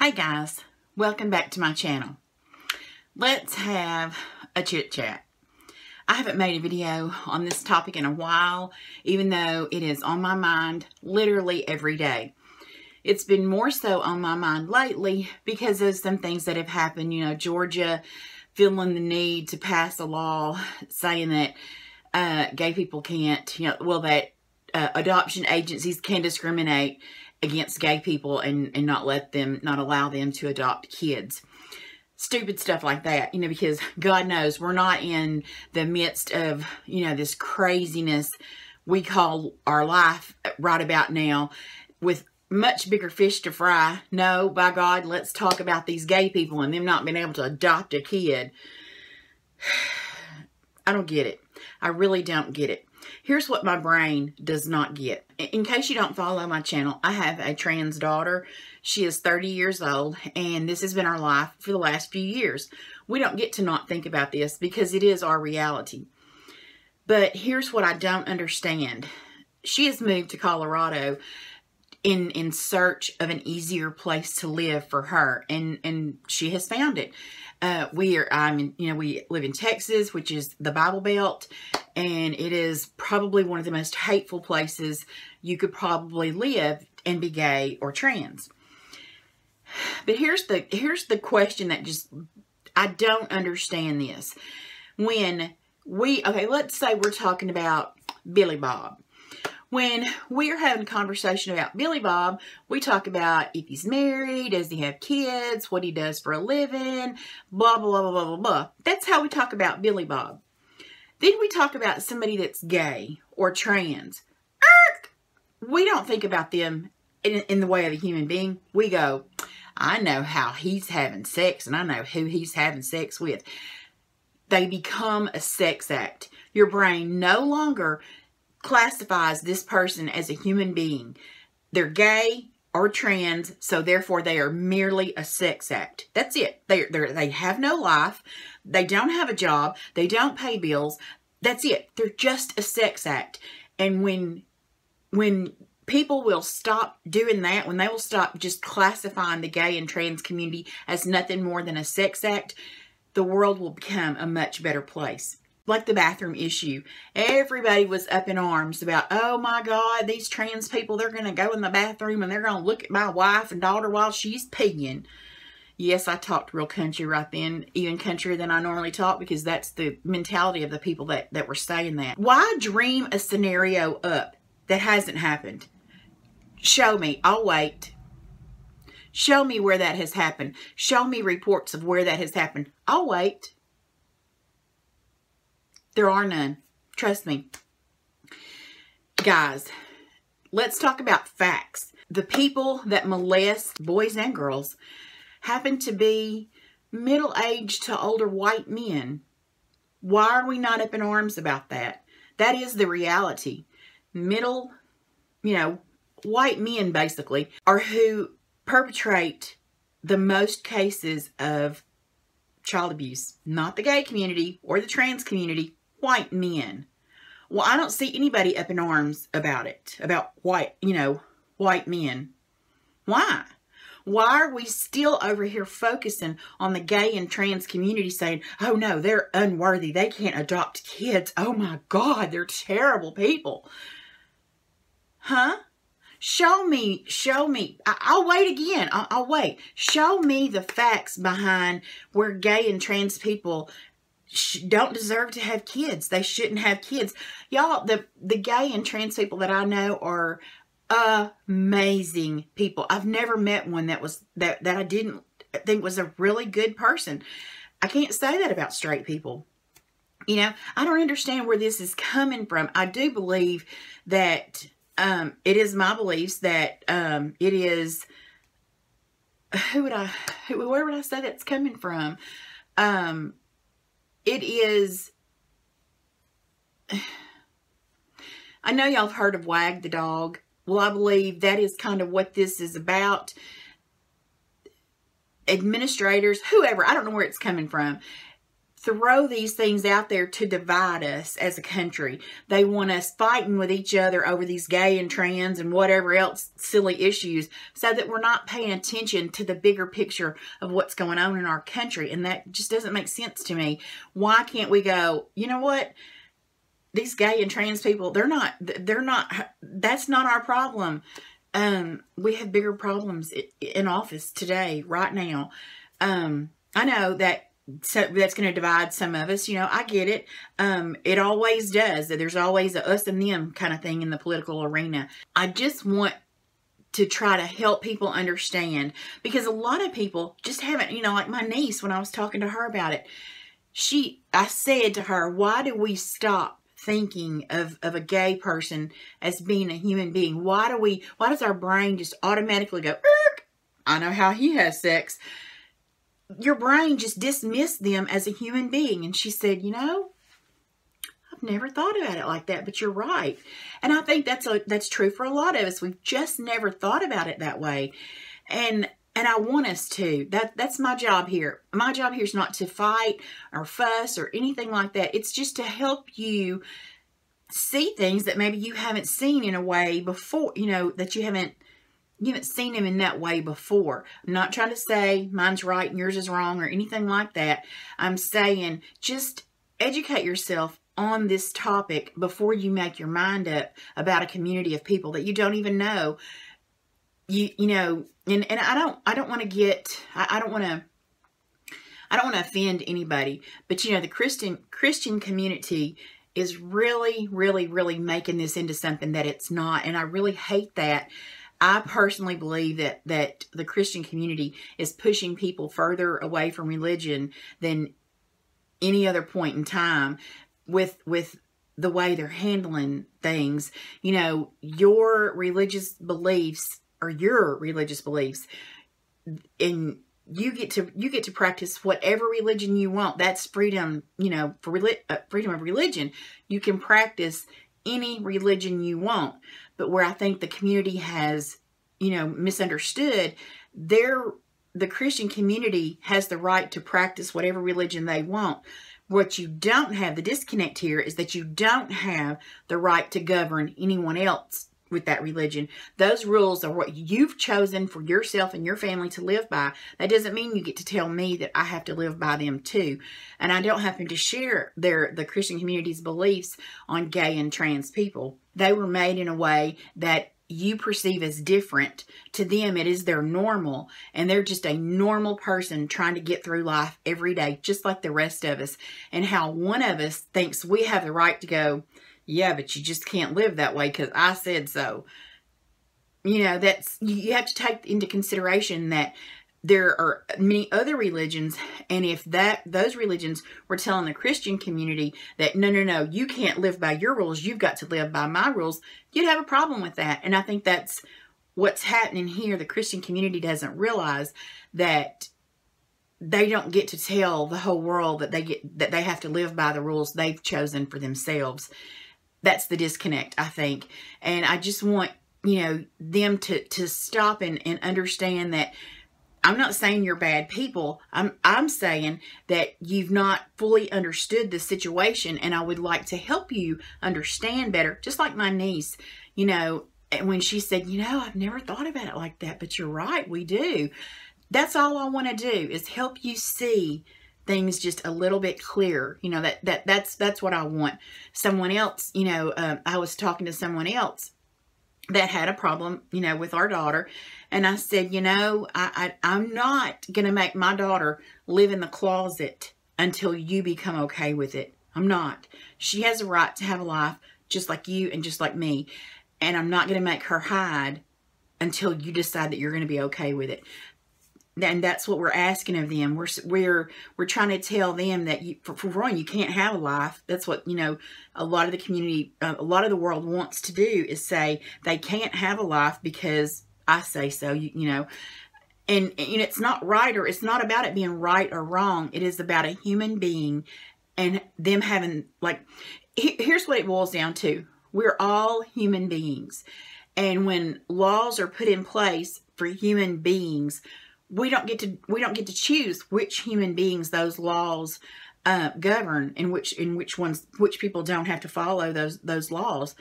Hey guys, welcome back to my channel. Let's have a chit chat. I haven't made a video on this topic in a while, even though it is on my mind literally every day. It's been more so on my mind lately because of some things that have happened. You know, Georgia feeling the need to pass a law saying that gay people can't, that adoption agencies can discriminate against gay people and not allow them to adopt kids. Stupid stuff like that, because God knows we're not in the midst of, this craziness we call our life right about now with much bigger fish to fry. No, by God, let's talk about these gay people and them not being able to adopt a kid. I don't get it. I really don't get it. Here's what my brain does not get. In case you don't follow my channel, I have a trans daughter. She is 30 years old, and this has been our life for the last few years. We don't get to not think about this because it is our reality. But here's what I don't understand. She has moved to Colorado in search of an easier place to live for her, and she has found it. We live in Texas, which is the Bible Belt, and it is probably one of the most hateful places you could probably live and be gay or trans. But here's the question that I don't understand this. Let's say we're talking about Billy Bob. When we're having a conversation about Billy Bob, we talk about if he's married, does he have kids, what he does for a living, blah, blah, blah, blah, blah, blah. That's how we talk about Billy Bob. Then we talk about somebody that's gay or trans. We don't think about them in the way of a human being. We go, I know how he's having sex and I know who he's having sex with. They become a sex act. Your brain no longer classifies this person as a human being. They're gay or trans, so therefore they are merely a sex act. That's it. They have no life. They don't have a job. They don't pay bills. That's it. They're just a sex act. And when people will stop doing that, when they will stop just classifying the gay and trans community as nothing more than a sex act, the world will become a much better place. Like the bathroom issue. Everybody was up in arms about, oh my God, these trans people, they're going to go in the bathroom and they're going to look at my wife and daughter while she's peeing. Yes, I talked real country right then, even countrier than I normally talk, because that's the mentality of the people that were saying that. Why dream a scenario up that hasn't happened? Show me. I'll wait. Show me where that has happened. Show me reports of where that has happened. I'll wait. There are none. Trust me. Guys, let's talk about facts. The people that molest boys and girls happen to be middle-aged to older white men. Why are we not up in arms about that? That is the reality. White men basically are who perpetrate the most cases of child abuse. Not the gay community or the trans community. White men. Well, I don't see anybody up in arms about it. About white men. Why? Why are we still over here focusing on the gay and trans community saying, oh no, they're unworthy. They can't adopt kids. Oh my God, they're terrible people. Huh? Show me. I'll wait again. I'll wait. Show me the facts behind where gay and trans people don't deserve to have kids. They shouldn't have kids. Y'all, the gay and trans people that I know are amazing people. I've never met one that I didn't think was a really good person. I can't say that about straight people. I don't understand where this is coming from. I do believe that it is my beliefs that it is, where would I say that's coming from? It is, I know y'all have heard of Wag the Dog. Well, I believe that is kind of what this is about. Administrators, whoever, I don't know where it's coming from. throw these things out there to divide us as a country. They want us fighting with each other over these gay and trans and whatever else silly issues, so that we're not paying attention to the bigger picture of what's going on in our country. And that just doesn't make sense to me. Why can't we go, you know what? These gay and trans people, that's not our problem. We have bigger problems in office today, right now. I know that that's going to divide some of us. You know, I get it. It always does. There's always a us and them kind of thing in the political arena. I just want to try to help people understand, because a lot of people just haven't, you know, like my niece, when I was talking to her about it, I said to her, why do we stop thinking of a gay person as being a human being? Why does our brain just automatically go, I know how he has sex? Your brain just dismissed them as a human being. And she said, you know, I've never thought about it like that, but you're right. And I think that's true for a lot of us. We've just never thought about it that way. And I want us to. That's my job here. My job here is not to fight or fuss or anything like that. It's just to help you see things that maybe you haven't seen in a way before, you know, that you haven't seen him in that way before. I'm not trying to say mine's right and yours is wrong or anything like that. I'm saying just educate yourself on this topic before you make your mind up about a community of people that you don't even know. You know, and I don't want to offend anybody, but you know, the Christian community is really, really, really making this into something that it's not, and I really hate that. I personally believe that the Christian community is pushing people further away from religion than any other point in time with the way they're handling things. You know, your religious beliefs, and you get to practice whatever religion you want. That's freedom, you know, for freedom of religion. You can practice any religion you want. But where I think the community has, you know, misunderstood, the Christian community has the right to practice whatever religion they want. What you don't have, the disconnect here, is that you don't have the right to govern anyone else with that religion. Those rules are what you've chosen for yourself and your family to live by. That doesn't mean you get to tell me that I have to live by them too. And I don't happen to share the Christian community's beliefs on gay and trans people. They were made in a way that you perceive as different. To them, it is their normal, and they're just a normal person trying to get through life every day, just like the rest of us. And how one of us thinks we have the right to go, yeah, but you just can't live that way because I said so. You know, you have to take into consideration that there are many other religions, and if those religions were telling the Christian community that no, you can't live by your rules, you've got to live by my rules, you'd have a problem with that. And I think that's what's happening here. The Christian community doesn't realize that they don't get to tell the whole world that they have to live by the rules they've chosen for themselves. That's the disconnect, I think. And I just want, you know, them to stop and understand that I'm not saying you're bad people. I'm saying that you've not fully understood the situation, and I would like to help you understand better. Just like my niece, you know, when she said, you know, I've never thought about it like that, but you're right, we do. That's all I want to do, is help you see things just a little bit clearer. You know, that's what I want. Someone else, you know, I was talking to someone else that had a problem, you know, with our daughter. And I said, you know, I'm not going to make my daughter live in the closet until you become okay with it. I'm not. She has a right to have a life just like you and just like me. And I'm not going to make her hide until you decide that you're going to be okay with it. And that's what we're asking of them. We're trying to tell them that for one, you can't have a life. That's what, you know, a lot of the community, a lot of the world wants to do, is say they can't have a life because I say so. You know, and it's not right, or it's not about it being right or wrong. It is about a human being and them having, like, here's what it boils down to. We're all human beings, and when laws are put in place for human beings, we don't get to choose which human beings those laws govern, and which people don't have to follow those laws.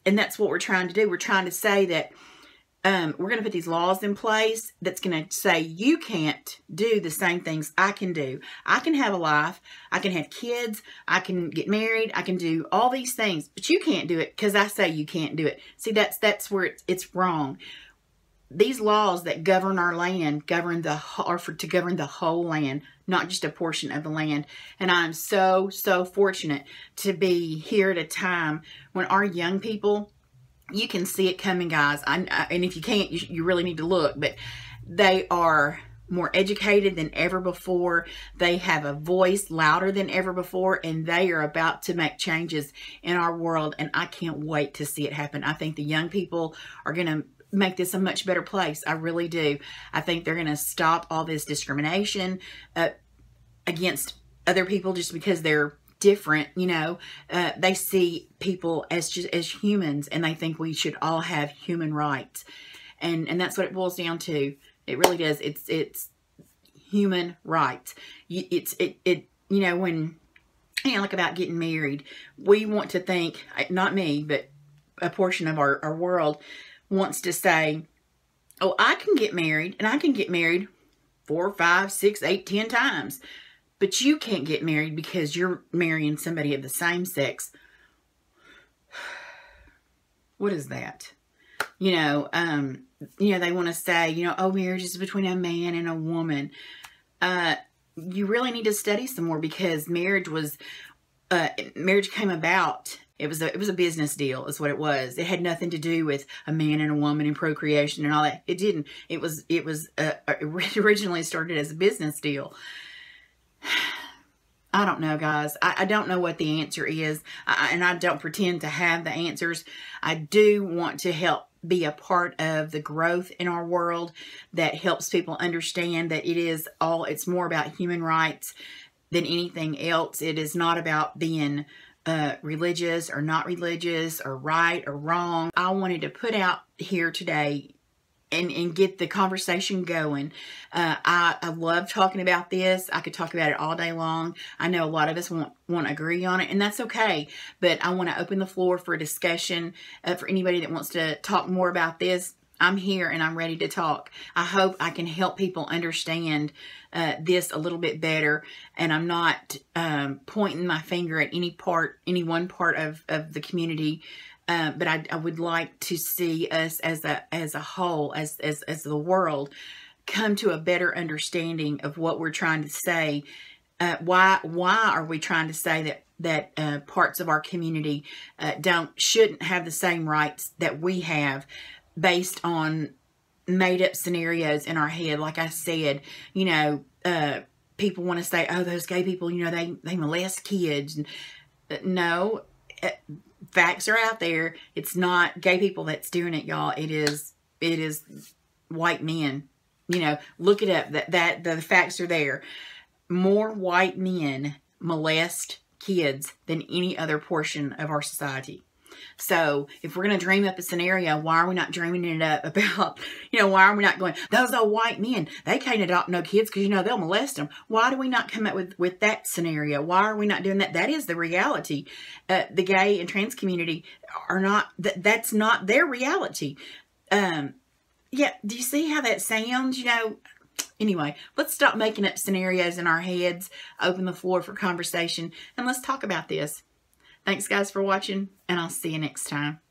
And that's what we're trying to do. We're trying to say that we're going to put these laws in place that's going to say you can't do the same things I can do. I can have a life. I can have kids. I can get married. I can do all these things, but you can't do it because I say you can't do it. See, that's where it's wrong. These laws that govern our land are to govern the whole land, not just a portion of the land. And I'm so fortunate to be here at a time when our young people, you can see it coming, guys. And if you can't, you really need to look. But they are more educated than ever before. They have a voice louder than ever before. And they are about to make changes in our world. And I can't wait to see it happen. I think the young people are going to make this a much better place. I really do. I think they're going to stop all this discrimination against other people just because they're different. You know, they see people as humans, and they think we should all have human rights, and that's what it boils down to. It really does. It's human rights. You know, when like about getting married, we want to think, not me, but a portion of our world wants to say, oh, I can get married, and I can get married 4, 5, 6, 8, 10 times. But you can't get married because you're marrying somebody of the same sex. What is that? You know, they want to say, oh, marriage is between a man and a woman. You really need to study some more, because marriage came about. It was a business deal is what it was. It had nothing to do with a man and a woman and procreation and all that. It didn't. It originally started as a business deal. I don't know, guys. I don't know what the answer is. And I don't pretend to have the answers. I do want to help be a part of the growth in our world that helps people understand that it's more about human rights than anything else. It is not about being religious or not religious or right or wrong. I wanted to put out here today and get the conversation going. I love talking about this. I could talk about it all day long. I know a lot of us won't agree on it, and that's okay. But I want to open the floor for a discussion for anybody that wants to talk more about this. I'm here and I'm ready to talk. I hope I can help people understand this a little bit better, and I'm not pointing my finger at any one part of the community. But I would like to see us as a whole, as the world, come to a better understanding of what we're trying to say. Why are we trying to say that parts of our community shouldn't have the same rights that we have, based on made up scenarios in our head? Like I said, people want to say, oh, those gay people, they molest kids. No. Facts are out there. It's not gay people that's doing it, y'all. It is white men. Look it up. That the facts are there. More white men molest kids than any other portion of our society. So if we're going to dream up a scenario, why are we not dreaming it up about, why are we not going, those old white men, they can't adopt no kids because, they'll molest them. Why do we not come up with that scenario? Why are we not doing that? That is the reality. The gay and trans community are not, that's not their reality. Yeah, do you see how that sounds? Anyway, let's stop making up scenarios in our heads, open the floor for conversation, and let's talk about this. Thanks, guys, for watching, and I'll see you next time.